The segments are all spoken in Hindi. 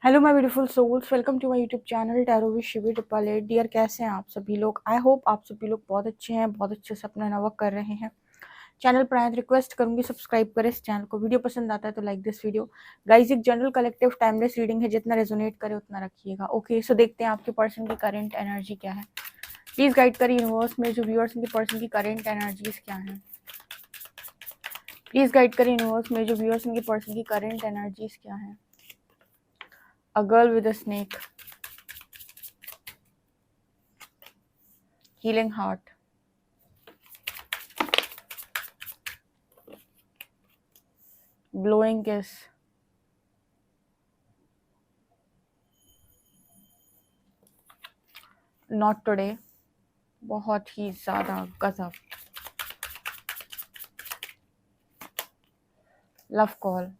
Hello my beautiful souls, welcome to my YouTube channel tarot with Shivi triple eight. Dear, कैसे हैं आप सभी लोग? आई होप आप सभी लोग बहुत अच्छे हैं, बहुत अच्छे से अपना वर्क कर रहे हैं। चैनल पर आए रिक्वेस्ट करूंगी सब्सक्राइब करें इस चैनल को। वीडियो पसंद आता है तो लाइक दिस वीडियो। गाइज, एक जनरल कलेक्टिव टाइमलेस रीडिंग है, जितना रेजोनेट करे उतना रखिएगा। ओके, सो देखते हैं आपके पर्सन की करेंट एनर्जी क्या है। प्लीज गाइड करिए यूनिवर्स में जो व्यूअर्स के पर्सन की करेंट एनर्जीज क्या है। प्लीज गाइड करिए यूनिवर्स में जो व्यूअर्स के पर्सन की करेंट एनर्जीज क्या है। A girl with a snake, healing heart, blowing kiss, not today, बहुत ही ज़्यादा गजब, love call,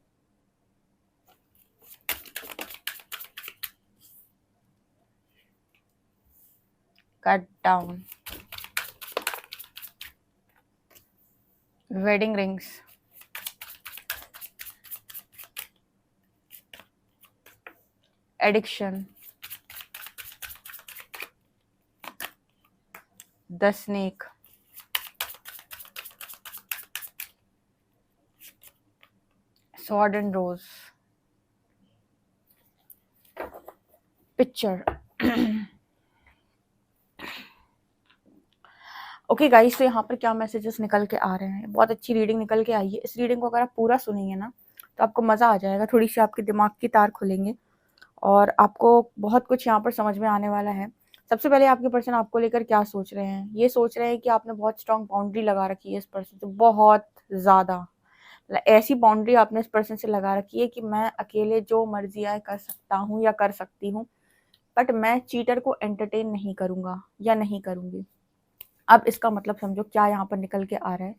cut down, wedding rings, addiction, the snake, sword and rose, picture. Okay guys, तो यहाँ पर क्या मैसेजेस निकल के आ रहे हैं। बहुत अच्छी रीडिंग निकल के आई है। इस रीडिंग को अगर आप पूरा सुनेंगे ना तो आपको मज़ा आ जाएगा। थोड़ी सी आपके दिमाग की तार खुलेंगे और आपको बहुत कुछ यहाँ पर समझ में आने वाला है। सबसे पहले आपके पर्सन आपको लेकर क्या सोच रहे हैं। ये सोच रहे हैं कि आपने बहुत स्ट्रांग बाउंड्री लगा रखी है इस पर्सन से, बहुत ज़्यादा। मतलब ऐसी बाउंड्री आपने इस पर्सन से लगा रखी है कि मैं अकेले जो मर्जी आए कर सकता हूँ या कर सकती हूँ, बट मैं चीटर को एंटरटेन नहीं करूँगा या नहीं करूँगी। अब इसका मतलब समझो क्या यहाँ पर निकल के आ रहा है।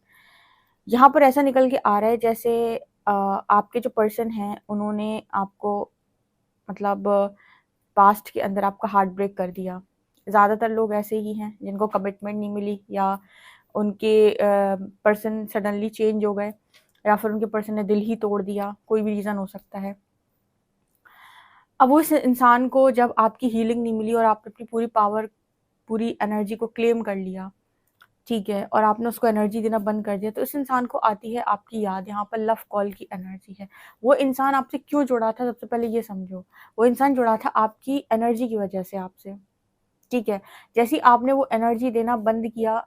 यहाँ पर ऐसा निकल के आ रहा है जैसे आपके जो पर्सन हैं उन्होंने आपको मतलब पास्ट के अंदर आपका हार्ट ब्रेक कर दिया। ज़्यादातर लोग ऐसे ही हैं जिनको कमिटमेंट नहीं मिली, या उनके पर्सन सडनली चेंज हो गए, या फिर उनके पर्सन ने दिल ही तोड़ दिया। कोई भी रीज़न हो सकता है। अब उस इंसान को जब आपकी हीलिंग नहीं मिली और आपने अपनी पूरी पावर, पूरी एनर्जी को क्लेम कर लिया, ठीक है, और आपने उसको एनर्जी देना बंद कर दिया, तो इस इंसान को आती है आपकी याद। यहाँ पर लव कॉल की एनर्जी है। वो इंसान आपसे क्यों जुड़ा था, सबसे पहले ये समझो। वो इंसान जुड़ा था आपकी एनर्जी की वजह से आपसे, ठीक है। जैसे आपने वो एनर्जी देना बंद किया,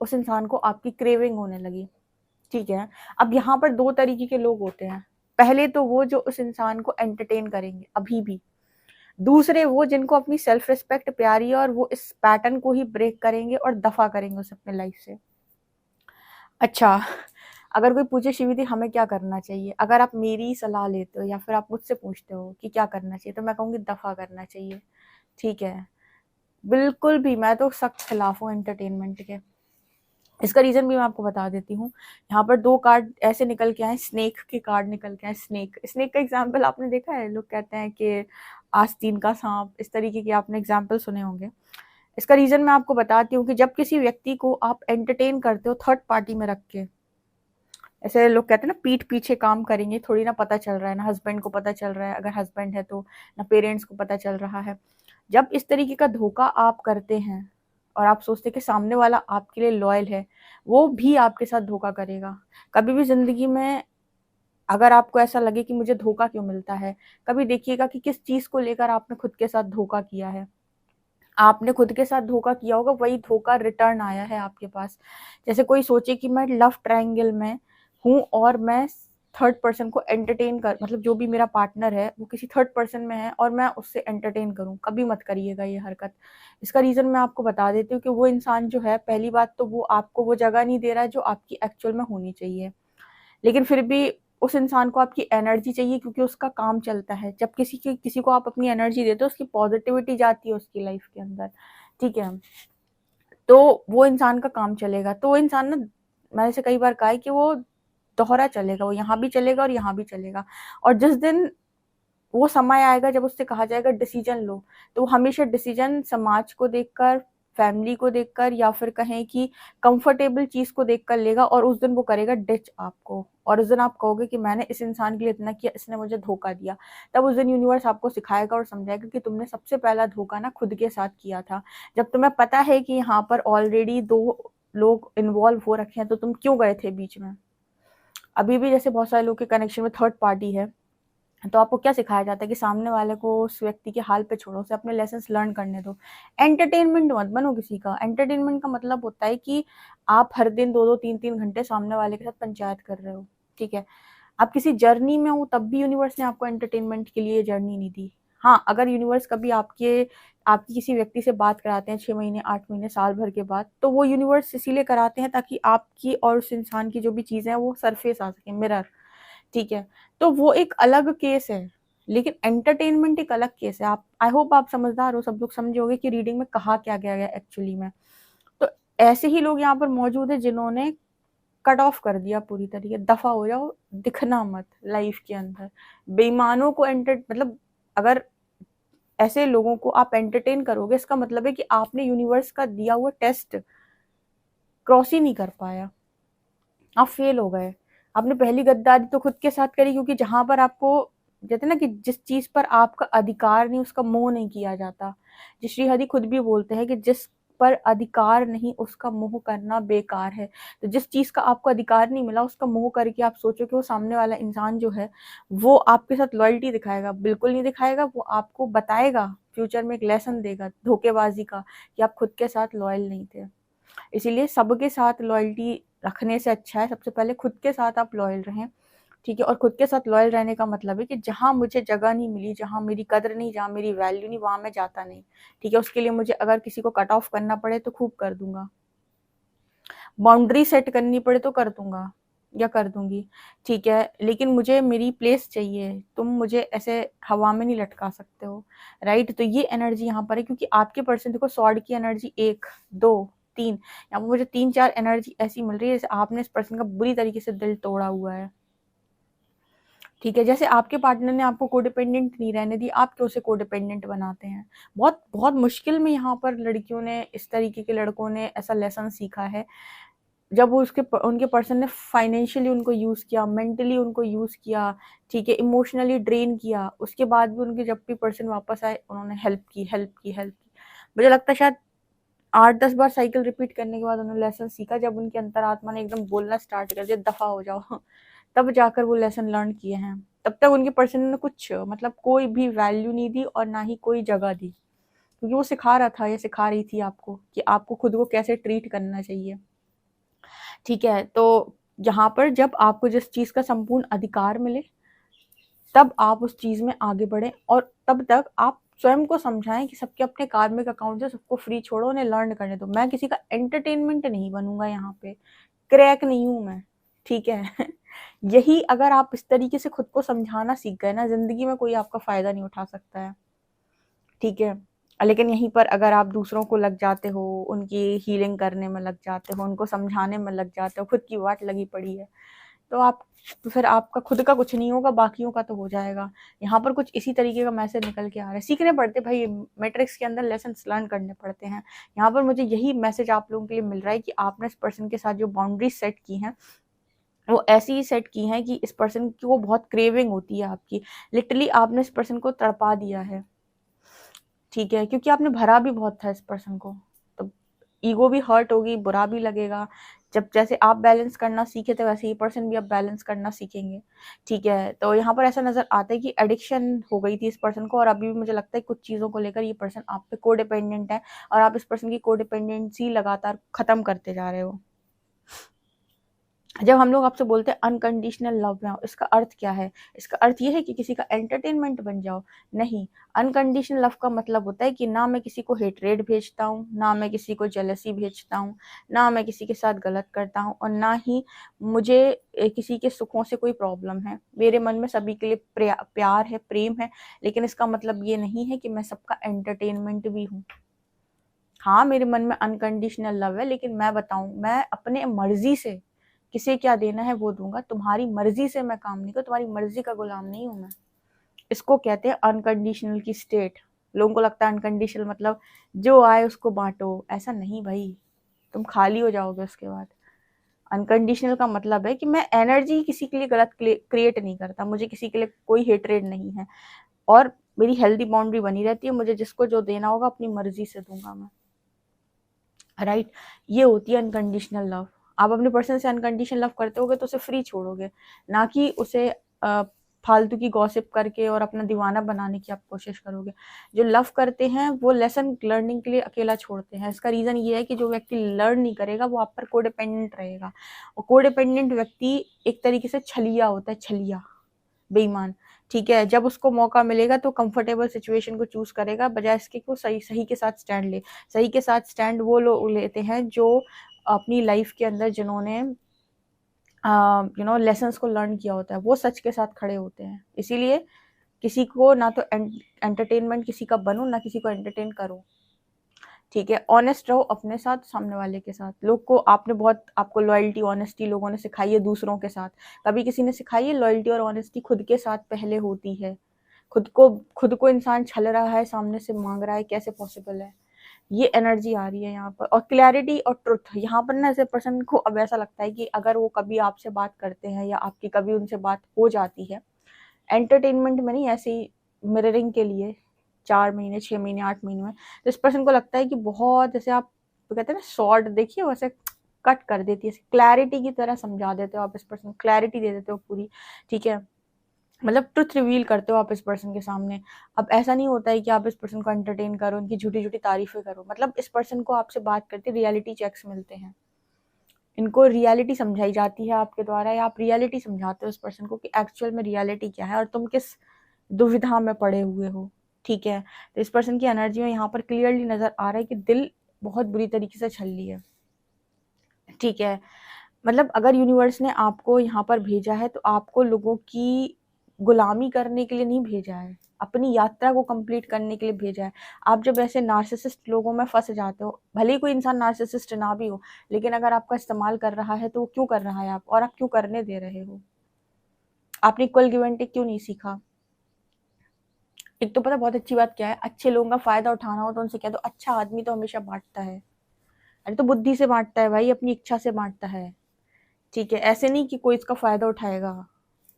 उस इंसान को आपकी क्रेविंग होने लगी, ठीक है। अब यहाँ पर दो तरीके के लोग होते हैं। पहले तो वो जो उस इंसान को एंटरटेन करेंगे अभी भी। दूसरे वो जिनको अपनी सेल्फ रिस्पेक्ट प्यारी है और वो इस पैटर्न को ही ब्रेक करेंगे और दफा करेंगे उसे अपने लाइफ से। अच्छा, अगर कोई पूछे शिवी दी हमें क्या करना चाहिए, अगर आप मेरी सलाह लेते हो या फिर आप मुझसे पूछते हो कि क्या करना चाहिए, तो मैं कहूँगी दफा करना चाहिए, ठीक है। बिल्कुल भी, मैं तो सख्त खिलाफ हूँ एंटरटेनमेंट के। इसका रीजन भी मैं आपको बता देती हूँ। यहाँ पर दो कार्ड ऐसे निकल के आए, स्नेक के कार्ड निकल के आए। स्नेक का एग्जाम्पल आपने देखा है। लोग कहते हैं कि आस्तीन का सांप, इस तरीके के आपने एग्जाम्पल सुने होंगे। इसका रीजन मैं आपको बताती हूँ कि जब किसी व्यक्ति को आप एंटरटेन करते हो थर्ड पार्टी में रख के, ऐसे लोग कहते हैं ना पीठ पीछे काम करेंगे, थोड़ी ना पता चल रहा है, ना हस्बैंड को पता चल रहा है अगर हस्बैंड है तो, ना पेरेंट्स को पता चल रहा है। जब इस तरीके का धोखा आप करते हैं और आप सोचते हैं कि सामने वाला आपके लिए लॉयल है, वो भी आपके साथ धोखा करेगा। कभी भी जिंदगी में अगर आपको ऐसा लगे कि मुझे धोखा क्यों मिलता है, कभी देखिएगा कि किस चीज को लेकर आपने खुद के साथ धोखा किया है। आपने खुद के साथ धोखा किया होगा, वही धोखा रिटर्न आया है आपके पास। जैसे कोई सोचे कि मैं लव ट्रायंगल में हूँ और मैं थर्ड पर्सन को एंटरटेन कर, मतलब जो भी मेरा पार्टनर है वो किसी थर्ड पर्सन में है और मैं उससे एंटरटेन करूँ, कभी मत करिएगा ये हरकत। इसका रीजन मैं आपको बता देती हूँ कि वो इंसान जो है, पहली बात तो वो आपको वो जगह नहीं दे रहा है जो आपकी एक्चुअल में होनी चाहिए, लेकिन फिर भी उस इंसान को आपकी एनर्जी चाहिए क्योंकि उसका काम चलता है। जब किसी को आप अपनी एनर्जी देते हो, उसकी पॉजिटिविटी जाती है उसकी लाइफ के अंदर, ठीक है, तो वो इंसान का काम चलेगा। तो वो इंसान ना, मैंने से कई बार कहा है कि वो दोहरा चलेगा, वो यहाँ भी चलेगा और यहाँ भी चलेगा। और जिस दिन वो समय आएगा जब उससे कहा जाएगा डिसीजन लो, तो वो हमेशा डिसीजन समाज को देखकर, फैमिली को देखकर या फिर कहें कि कंफर्टेबल चीज को देखकर लेगा, और उस दिन वो करेगा डिच आपको, और उस दिन आप कहोगे कि मैंने इस इंसान के लिए इतना किया, इसने मुझे धोखा दिया। तब उस दिन यूनिवर्स आपको सिखाएगा और समझाएगा कि तुमने सबसे पहला धोखा ना खुद के साथ किया था। जब तुम्हें पता है कि यहाँ पर ऑलरेडी 2 लोग इन्वॉल्व हो रखे हैं, तो तुम क्यों गए थे बीच में। अभी भी जैसे बहुत सारे लोग के कनेक्शन में थर्ड पार्टी है, तो आपको क्या सिखाया जाता है कि सामने वाले को उस व्यक्ति के हाल पे छोड़ो, उसे अपने लेसन्स लर्न करने दो। एंटरटेनमेंट मत बनो किसी का। एंटरटेनमेंट का मतलब होता है कि आप हर दिन 2-2 3-3 घंटे सामने वाले के साथ पंचायत कर रहे हो, ठीक है। आप किसी जर्नी में हो, तब भी यूनिवर्स ने आपको एंटरटेनमेंट के लिए जर्नी नहीं दी। हाँ, अगर यूनिवर्स कभी आपकी किसी व्यक्ति से बात कराते हैं 6 महीने, 8 महीने, साल भर के बाद, तो वो यूनिवर्स इसीलिए कराते हैं ताकि आपकी और उस इंसान की जो भी चीजें हैं वो सरफेस आ सके, मिरर, ठीक है। तो वो एक अलग केस है, लेकिन एंटरटेनमेंट एक अलग केस है। आप, आई होप आप समझदार हो, सब लोग समझोगे कि रीडिंग में कहा क्या गया है एक्चुअली में। तो ऐसे ही लोग यहाँ पर मौजूद है जिन्होंने कट ऑफ कर दिया पूरी तरीके, दफा हो जाओ, दिखना मत लाइफ के अंदर। बेईमानों को मतलब अगर ऐसे लोगों को आप एंटरटेन करोगे, इसका मतलब है कि आपने यूनिवर्स का दिया हुआ टेस्ट क्रॉस ही नहीं कर पाया, आप फेल हो गए। आपने पहली गद्दारी तो खुद के साथ करी, क्योंकि जहां पर आपको कहते हैं ना कि जिस चीज पर आपका अधिकार नहीं उसका मोह नहीं किया जाता। जिस श्री हरि खुद भी बोलते हैं कि जिस पर अधिकार नहीं उसका मोह करना बेकार है। तो जिस चीज का आपको अधिकार नहीं मिला उसका मोह करके आप सोचो कि वो सामने वाला इंसान जो है वो आपके साथ लॉयल्टी दिखाएगा, बिल्कुल नहीं दिखाएगा। वो आपको बताएगा, फ्यूचर में एक लेसन देगा धोखेबाजी का, कि आप खुद के साथ लॉयल नहीं थे। इसीलिए सबके साथ लॉयल्टी रखने से अच्छा है सबसे पहले खुद के साथ आप लॉयल रहें, ठीक है। और खुद के साथ लॉयल रहने का मतलब है कि जहां मुझे जगह नहीं मिली, जहां मेरी कदर नहीं, जहां मेरी वैल्यू नहीं, वहां मैं जाता नहीं, ठीक है। उसके लिए मुझे अगर किसी को कट ऑफ करना पड़े तो खूब कर दूंगा, बाउंड्री सेट करनी पड़े तो कर दूंगा या कर दूंगी, ठीक है। लेकिन मुझे मेरी प्लेस चाहिए, तुम मुझे ऐसे हवा में नहीं लटका सकते हो, राइट। तो ये एनर्जी यहाँ पर है, क्योंकि आपके पर्सन देखो स्वॉर्ड की एनर्जी 1 2 3, यहाँ पर मुझे 3-4 एनर्जी ऐसी मिल रही है जैसे आपने इस पर्सन का बुरी तरीके से दिल तोड़ा हुआ है, ठीक है। जैसे आपके पार्टनर ने आपको कोडिपेंडेंट नहीं रहने दी, आप क्यों उसे कोडिपेंडेंट बनाते हैं। बहुत बहुत मुश्किल में यहाँ पर लड़कियों ने, इस तरीके के लड़कों ने ऐसा लेसन सीखा है, जब वो उनके पर्सन ने फाइनेंशियली उनको यूज किया, मेंटली उनको यूज किया, ठीक है, इमोशनली ड्रेन किया, उसके बाद भी उनके जब भी पर्सन वापस आए उन्होंने हेल्प की, हेल्प की, हेल्प की। मुझे लगता है शायद 8-10 बार साइकिल रिपीट करने के बाद उन्होंने लेसन सीखा, जब उनकी अंतरात्मा ने एकदम बोलना स्टार्ट कर दिया दफा हो जाओ तब जाकर वो लेसन लर्न किए हैं। तब तक उनके पर्सन ने कुछ मतलब कोई भी वैल्यू नहीं दी और ना ही कोई जगह दी, क्योंकि वो सिखा रहा था या सिखा रही थी आपको कि आपको खुद को कैसे ट्रीट करना चाहिए, ठीक है। तो यहाँ पर जब आपको जिस चीज का संपूर्ण अधिकार मिले तब आप उस चीज में आगे बढ़े, और तब तक आप स्वयं को समझाएं कि सबके अपने कार्मिक अकाउंट है, सबको फ्री छोड़ो, उन्हें लर्न करने दो। मैं किसी का एंटरटेनमेंट नहीं बनूंगा, यहाँ पे क्रैक नहीं हूं मैं, ठीक है यही अगर आप इस तरीके से खुद को समझाना सीख गए ना, जिंदगी में कोई आपका फायदा नहीं उठा सकता है, ठीक है। लेकिन यहीं पर अगर आप दूसरों को लग जाते हो, उनकी हीलिंग करने में लग जाते हो, उनको समझाने में लग जाते हो, खुद की वाट लगी पड़ी है, तो फिर आपका खुद का कुछ नहीं होगा, बाकियों का तो हो जाएगा। यहाँ पर कुछ इसी तरीके का मैसेज निकल के आ रहा है। सीखने पड़ते भाई, मैट्रिक्स के अंदर लेसन लर्न करने पड़ते हैं। यहाँ पर मुझे यही मैसेज आप लोगों के लिए मिल रहा है कि आपने इस पर्सन के साथ जो बाउंड्री सेट की हैं वो ऐसी ही सेट की हैं कि इस पर्सन की वो बहुत क्रेविंग होती है आपकी, लिटरली आपने इस पर्सन को तड़पा दिया है, ठीक है, क्योंकि आपने भरा भी बहुत था इस पर्सन को। तो ईगो भी हर्ट होगी, बुरा भी लगेगा। जब जैसे आप बैलेंस करना सीखे थे वैसे ही पर्सन भी अब बैलेंस करना सीखेंगे, ठीक है। तो यहाँ पर ऐसा नजर आता है कि एडिक्शन हो गई थी इस पर्सन को, और अभी भी मुझे लगता है कुछ चीजों को लेकर ये पर्सन आप पे कोडिपेंडेंट है, और आप इस पर्सन की कोडिपेंडेंसी लगातार खत्म करते जा रहे हो। जब हम लोग आपसे बोलते हैं अनकंडीशनल लव में आओ, इसका अर्थ क्या है। इसका अर्थ ये है कि किसी का एंटरटेनमेंट बन जाओ, नहीं। अनकंडीशनल लव का मतलब होता है कि ना मैं किसी को हेटरेट भेजता हूँ, ना मैं किसी को जेलसी भेजता हूँ, ना मैं किसी के साथ गलत करता हूँ, और ना ही मुझे किसी के सुखों से कोई प्रॉब्लम है। मेरे मन में सभी के लिए प्यार है, प्रेम है, लेकिन इसका मतलब ये नहीं है कि मैं सबका एंटरटेनमेंट भी हूँ। हाँ, मेरे मन में अनकंडीशनल लव है, लेकिन मैं बताऊं, मैं अपने मर्जी से किसे क्या देना है वो दूंगा। तुम्हारी मर्जी से मैं काम नहीं करूँ, तुम्हारी मर्जी का गुलाम नहीं हूं मैं। इसको कहते हैं अनकंडीशनल की स्टेट, लोगों को लगता है अनकंडीशनल मतलब जो आए उसको बांटो, ऐसा नहीं भाई, तुम खाली हो जाओगे उसके बाद। अनकंडीशनल का मतलब है कि मैं एनर्जी किसी के लिए गलत क्रिएट नहीं करता, मुझे किसी के लिए कोई हेटरेड नहीं है, और मेरी हेल्दी बाउंड्री बनी रहती है, मुझे जिसको जो देना होगा अपनी मर्जी से दूंगा मैं, राइट। ये होती है अनकंडीशनल लव। आप अपने पर्सन से अनकंडीशनल लव करते होगे तो उसे फ्री छोड़ोगे, ना कि उसे फालतू की गॉसिप करके और अपना दीवाना बनाने की आप कोशिश करोगे। जो लव करते हैं वो लेसन लर्निंग के लिए अकेला छोड़ते हैं। इसका रीजन ये है कि जो व्यक्ति लर्न नहीं करेगा वो आप पर कोडिपेंडेंट रहेगा, और कोडिपेंडेंट व्यक्ति एक तरीके से छलिया होता है, छलिया, बेईमान। ठीक है, जब उसको मौका मिलेगा तो कंफर्टेबल सिचुएशन को चूज करेगा बजाय इसके कि वो सही सही के साथ स्टैंड ले। सही के साथ स्टैंड वो लोग लेते हैं जो अपनी लाइफ के अंदर जिन्होंने लेसन्स को लर्न किया होता है, वो सच के साथ खड़े होते हैं। इसीलिए किसी को ना तो एंटरटेनमेंट किसी का बनो, ना किसी को एंटरटेन करो। ठीक है, ऑनेस्ट रहो अपने साथ, सामने वाले के साथ। लोग को आपने बहुत, आपको लॉयल्टी ऑनेस्टी लोगों ने सिखाई है दूसरों के साथ, कभी किसी ने सिखाई है लॉयल्टी और ऑनेस्टी खुद के साथ पहले होती है। खुद को इंसान छल रहा है, सामने से मांग रहा है, कैसे पॉसिबल है? ये एनर्जी आ रही है यहाँ पर। और क्लैरिटी और ट्रुथ यहाँ पर ना, ऐसे पर्सन को अब ऐसा लगता है कि अगर वो कभी आपसे बात करते हैं या आपकी कभी उनसे बात हो जाती है, एंटरटेनमेंट में नहीं, ऐसे ही मिररिंग के लिए 4 महीने 6 महीने 8 महीने में, तो इस पर्सन को लगता है कि बहुत, जैसे आप तो कहते हैं ना शॉर्ट, देखिए वैसे कट कर देती है, क्लैरिटी की तरह समझा देते हो आप इस पर्सन को, क्लैरिटी दे देते हो पूरी। ठीक है, मतलब ट्रुथ रिवील करते हो आप इस पर्सन के सामने। अब ऐसा नहीं होता है कि आप इस पर्सन को एंटरटेन करो, उनकी झूठी झूठी तारीफें करो, मतलब इस पर्सन को आपसे बात करते रियलिटी चेक्स मिलते हैं, इनको रियलिटी समझाई जाती है आपके द्वारा, या आप रियलिटी समझाते हो उस पर्सन को कि एक्चुअल में रियलिटी क्या है और तुम किस दुविधा में पड़े हुए हो। ठीक है, तो इस पर्सन की एनर्जी में यहाँ पर क्लियरली नजर आ रहा है कि दिल बहुत बुरी तरीके से छल ली है। ठीक है, मतलब अगर यूनिवर्स ने आपको यहाँ पर भेजा है तो आपको लोगों की गुलामी करने के लिए नहीं भेजा है, अपनी यात्रा को कंप्लीट करने के लिए भेजा है। आप जब ऐसे नार्सिसिस्ट लोगों में फंस जाते हो, भले ही कोई इंसान नार्सिसिस्ट ना भी हो, लेकिन अगर आपका इस्तेमाल कर रहा है तो वो क्यों कर रहा है आप, और आप क्यों करने दे रहे हो? आपने इक्वल गिव एंड टेक क्यों नहीं सीखा? एक तो पता बहुत अच्छी बात क्या है, अच्छे लोगों का फायदा उठाना हो तो उनसे कह दो, अच्छा आदमी तो हमेशा बांटता है। अरे तो बुद्धि से बांटता है भाई, अपनी इच्छा से बांटता है। ठीक है, ऐसे नहीं कि कोई इसका फायदा उठाएगा।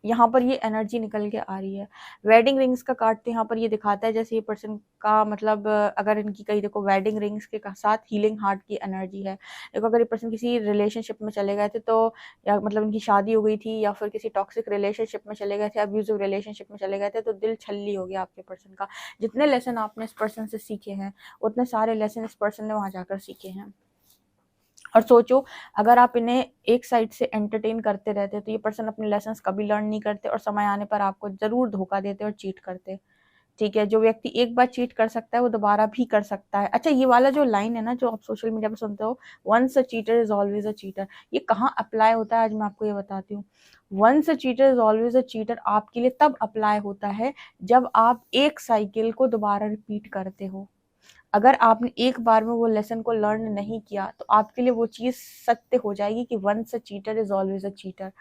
यहाँ पर ये एनर्जी निकल के आ रही है। वेडिंग रिंग्स का कार्ड तो यहाँ पर ये दिखाता है जैसे ये पर्सन का मतलब अगर इनकी कहीं देखो वेडिंग रिंग्स के साथ हीलिंग हार्ट की एनर्जी है। देखो अगर ये पर्सन किसी रिलेशनशिप में चले गए थे तो, या मतलब इनकी शादी हो गई थी, या फिर किसी टॉक्सिक रिलेशनशिप में चले गए थे, अब्यूजिव रिलेशनशिप में चले गए थे, तो दिल छल्ली हो गया आपके पर्सन का। जितने लेसन आपने इस पर्सन से सीखे हैं उतने सारे लेसन इस पर्सन ने वहां जाकर सीखे हैं। और सोचो, अगर आप इन्हें एक साइड से एंटरटेन करते रहते तो ये पर्सन अपने लेसन्स कभी लर्न नहीं करते, और समय आने पर आपको जरूर धोखा देते और चीट करते। ठीक है, जो व्यक्ति एक बार चीट कर सकता है वो दोबारा भी कर सकता है। अच्छा, ये वाला जो लाइन है ना जो आप सोशल मीडिया पे सुनते हो, once a cheater is always a cheater, ये कहाँ अप्लाई होता है आज मैं आपको ये बताती हूँ। Once a cheater is always a cheater आपके लिए तब अप्लाई होता है जब आप एक साइकिल को दोबारा रिपीट करते हो। अगर आपने एक बार में वो लेसन को लर्न नहीं किया तो आपके लिए वो चीज़ सत्य हो जाएगी कि once a cheater is always a cheater.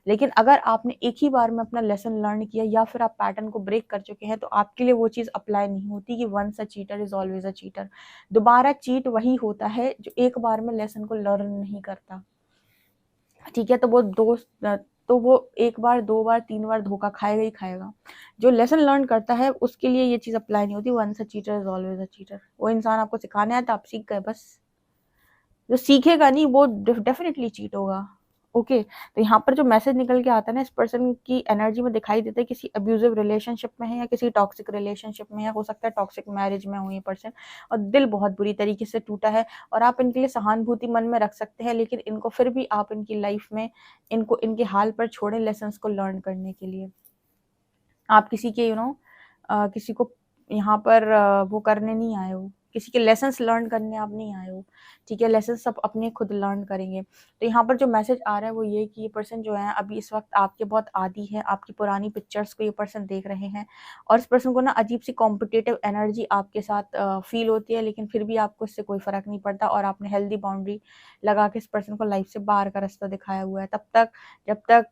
लेकिन अगर आपने एक ही बार में अपना लेसन लर्न किया या फिर आप पैटर्न को ब्रेक कर चुके हैं तो आपके लिए वो चीज़ अप्लाई नहीं होती कि once a cheater is always a cheater. दोबारा चीट वही होता है जो एक बार में लेसन को लर्न नहीं करता। ठीक है, तो वो एक बार दो बार तीन बार धोखा खाएगा ही खाएगा। जो लेसन लर्न करता है उसके लिए ये चीज अप्लाई नहीं होती, once a cheater is always a cheater. वो इंसान आपको सिखाने आया तो आप सीख गए बस, जो सीखेगा नहीं वो डेफिनेटली चीट होगा। ओके, तो यहाँ पर जो मैसेज निकल के आता है ना, इस पर्सन की एनर्जी में दिखाई देता है किसी अब्यूजिव रिलेशनशिप में है या किसी टॉक्सिक रिलेशनशिप में, या हो सकता है टॉक्सिक मैरिज में हो ये पर्सन, और दिल बहुत बुरी तरीके से टूटा है। और आप इनके लिए सहानुभूति मन में रख सकते हैं, लेकिन इनको फिर भी आप इनकी लाइफ में इनको इनके हाल पर छोड़ें लेसन्स को लर्न करने के लिए। आप किसी के किसी को यहाँ पर वो करने नहीं आए हो, किसी के लेसन्स लर्न करने आप नहीं आए हो। ठीक है, लेसन सब अपने खुद लर्न करेंगे। तो यहाँ पर जो मैसेज आ रहा है वो ये कि ये पर्सन जो है अभी इस वक्त आपके बहुत आदी है, आपकी पुरानी पिक्चर्स को ये पर्सन देख रहे हैं, और इस पर्सन को ना अजीब सी कॉम्पिटिटिव एनर्जी आपके साथ फील होती है, लेकिन फिर भी आपको इससे कोई फर्क नहीं पड़ता, और आपने हेल्दी बाउंड्री लगा के इस पर्सन को लाइफ से बाहर का रास्ता दिखाया हुआ है तब तक जब तक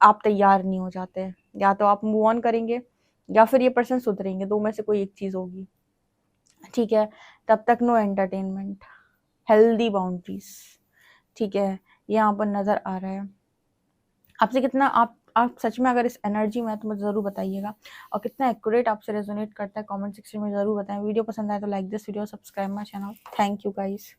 आप तैयार नहीं हो जाते। या तो आप मूव ऑन करेंगे या फिर ये पर्सन सुधरेंगे, दो में से कोई एक चीज होगी। ठीक है, तब तक नो एंटरटेनमेंट, हेल्दी बाउंड्रीज। ठीक है, यहाँ पर नज़र आ रहा है आपसे कितना आप सच में अगर इस एनर्जी में है तो मुझे ज़रूर बताइएगा, और कितना एक्यूरेट आपसे रेजोनेट करता है कमेंट सेक्शन में ज़रूर बताएं। वीडियो पसंद आए तो like this video, subscribe my channel. Thank you guys.